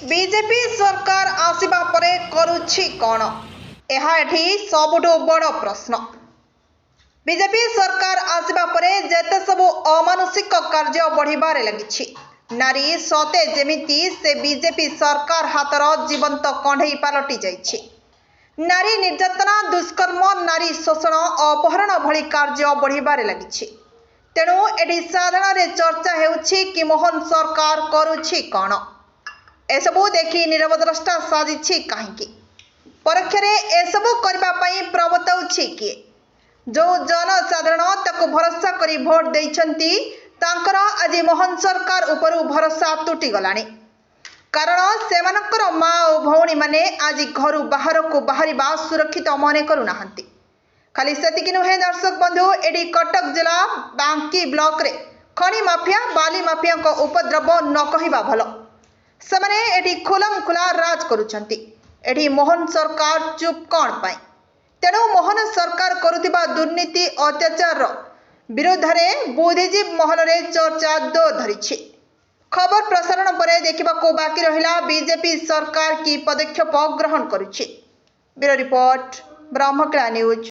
BJP सरकार आसिबा परे करुछि कोन एहा एठी सबुठु बड़ प्रश्न। बीजेपी सरकार आसिबा परे जेते सबु अमानुषिक कार्य बढ़िबारे लगिछि। नारी सते जेमिति से बीजेपी सरकार हातर जीवंत कंढई पालटि जाइछि। नारी निर्यातना, दुष्कर्म, नारी शोषण, अपहरण भली कार्य बढ़िबारे लगिछि। तेणु एठी साधारण रे चर्चा हेउछि कि मोहन सरकार करुछि कोन। एसबू देखि निरवद्रष्टा साजिछि काहींकि परोक्षरे एसबू करबा पई प्रबताउछि किए। जो जनसाधारण ताको भरोसा करी भोट देइछंती तांकर आज मोहन सरकार उपरु भरोसा टूटी गलानी। कारण सेमानकर माँ और भौणी माने आज घरु बाहर को बाहरिबा सुरक्षित मने करू नाहंती। खाली सेतिकी नुहे दर्शक बंधु, एडी कटक जिला बांकी ब्लॉक रे खणी माफिया, बाली माफिया को उपद्रव न कहिबा भलो। सेमाने एडी खुलम खुला राज करुछंती। एडी मोहन सरकार चुप कोन पाई? तेणु मोहन सरकार करुथिबा दुर्नीति अत्याचार विरोध में बुद्धिजीवी महल रे चर्चा दो धरिछि। खबर प्रसारण पर देखा बाकी रहिला बीजेपी सरकार की पदक्षेप ग्रहण करुछि। Bureau report, Brahmakala news.